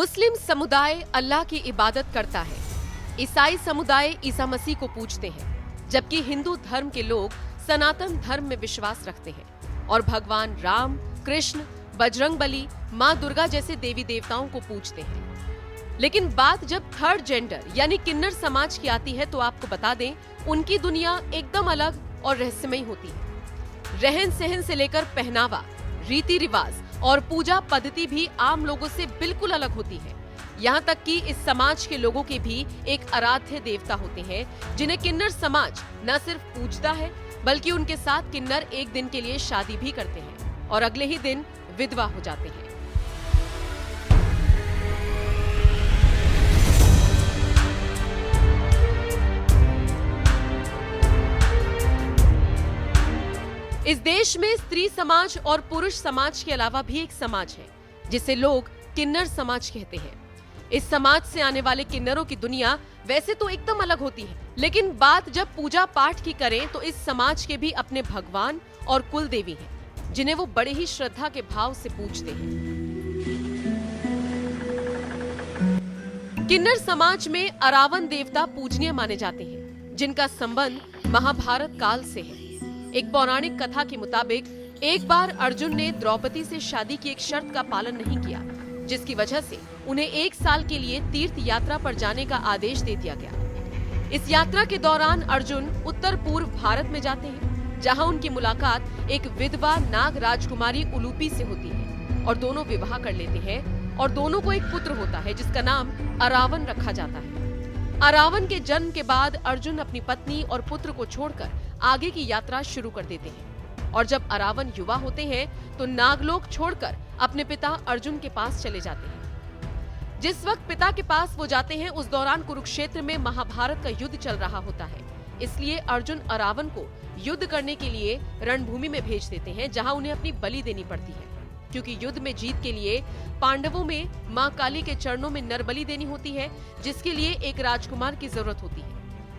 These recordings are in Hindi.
मुस्लिम समुदाय अल्लाह की इबादत करता है। ईसाई समुदाय ईसा मसीह को पूजते हैं, जबकि हिंदू धर्म के लोग सनातन धर्म में विश्वास रखते हैं और भगवान राम, कृष्ण, बजरंगबली, माँ दुर्गा जैसे देवी देवताओं को पूजते हैं। लेकिन बात जब थर्ड जेंडर यानी किन्नर समाज की आती है तो आपको बता दें, उनकी दुनिया एकदम अलग और रहस्यमयी होती है। रहन सहन से लेकर पहनावा, रीति रिवाज और पूजा पद्धति भी आम लोगों से बिल्कुल अलग होती है। यहाँ तक कि इस समाज के लोगों के भी एक आराध्य देवता होते हैं, जिन्हें किन्नर समाज न सिर्फ पूजता है बल्कि उनके साथ किन्नर एक दिन के लिए शादी भी करते हैं और अगले ही दिन विधवा हो जाते हैं। इस देश में स्त्री समाज और पुरुष समाज के अलावा भी एक समाज है जिसे लोग किन्नर समाज कहते हैं। इस समाज से आने वाले किन्नरों की दुनिया वैसे तो एकदम अलग होती है, लेकिन बात जब पूजा पाठ की करें तो इस समाज के भी अपने भगवान और कुल देवी हैं, जिन्हें वो बड़े ही श्रद्धा के भाव से पूजते हैं। किन्नर समाज में अरावन देवता पूजनीय माने जाते हैं, जिनका संबंध महाभारत काल से है। एक पौराणिक कथा के मुताबिक एक बार अर्जुन ने द्रौपदी से शादी की एक शर्त का पालन नहीं किया, जिसकी वजह से उन्हें 1 साल के लिए तीर्थ यात्रा पर जाने का आदेश दे दिया गया। इस यात्रा के दौरान अर्जुन उत्तर पूर्व भारत में जाते हैं, जहां उनकी मुलाकात एक विधवा नाग राजकुमारी उलूपी से होती है और दोनों विवाह कर लेते हैं और दोनों को एक पुत्र होता है जिसका नाम अरावन रखा जाता है। अरावन के जन्म के बाद अर्जुन अपनी पत्नी और पुत्र को छोड़कर आगे की यात्रा शुरू कर देते हैं और जब अरावन युवा होते हैं तो नागलोक छोड़कर अपने पिता अर्जुन के पास चले जाते हैं। जिस वक्त पिता के पास वो जाते हैं उस दौरान कुरुक्षेत्र में महाभारत का युद्ध चल रहा होता है, इसलिए अर्जुन अरावन को युद्ध करने के लिए रणभूमि में भेज देते हैं, जहां उन्हें अपनी बलि देनी पड़ती है, क्योंकि युद्ध में जीत के लिए पांडवों में मां काली के चरणों में नरबलि देनी होती है, जिसके लिए एक राजकुमार की जरूरत होती है।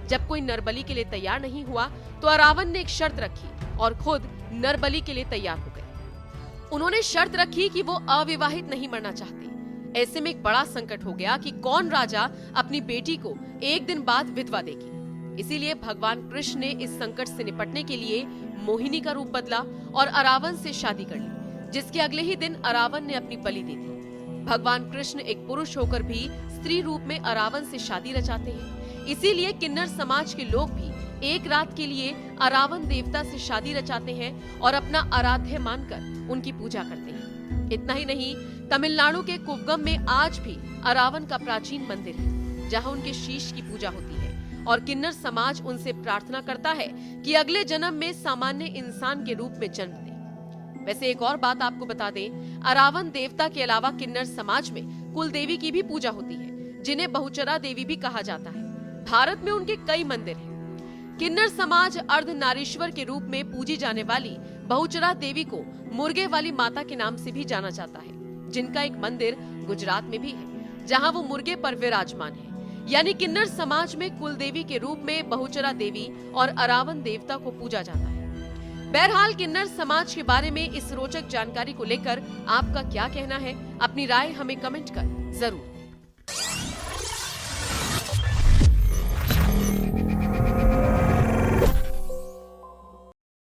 जब कोई नरबलि के लिए तैयार नहीं हुआ तो अरावन ने एक शर्त रखी और खुद नरबलि के लिए तैयार हो गए। उन्होंने शर्त रखी कि वो अविवाहित नहीं मरना चाहते। ऐसे में एक बड़ा संकट हो गया कि कौन राजा अपनी बेटी को एक दिन बाद विधवा देगी। इसीलिए भगवान कृष्ण ने इस संकट से निपटने के लिए मोहिनी का रूप बदला और अरावन से शादी कर ली, जिसके अगले ही दिन अरावन ने अपनी बलि दे दी। भगवान कृष्ण एक पुरुष होकर भी स्त्री रूप में अरावन से शादी रचाते हैं। इसीलिए किन्नर समाज के लोग भी एक रात के लिए अरावन देवता से शादी रचाते हैं और अपना आराध्य मानकर उनकी पूजा करते हैं। इतना ही नहीं, तमिलनाडु के कुवगम में आज भी अरावन का प्राचीन मंदिर है, जहां उनके शीश की पूजा होती है और किन्नर समाज उनसे प्रार्थना करता है कि अगले जन्म में सामान्य इंसान के रूप में जन्म ले। वैसे एक और बात आपको बता दें, अरावन देवता के अलावा किन्नर समाज में कुल देवी की भी पूजा होती है, जिन्हें बहुचरा देवी भी कहा जाता है। भारत में उनके कई मंदिर हैं। किन्नर समाज अर्धनारीश्वर के रूप में पूजी जाने वाली बहुचरा देवी को मुर्गे वाली माता के नाम से भी जाना जाता है, जिनका एक मंदिर गुजरात में भी है, जहां वो मुर्गे पर विराजमान है। यानी किन्नर समाज में कुल देवी के रूप में बहुचरा देवी और अरावन देवता को पूजा जाता है। बहरहाल किन्नर समाज के बारे में इस रोचक जानकारी को लेकर आपका क्या कहना है? अपनी राय हमें कमेंट कर जरूर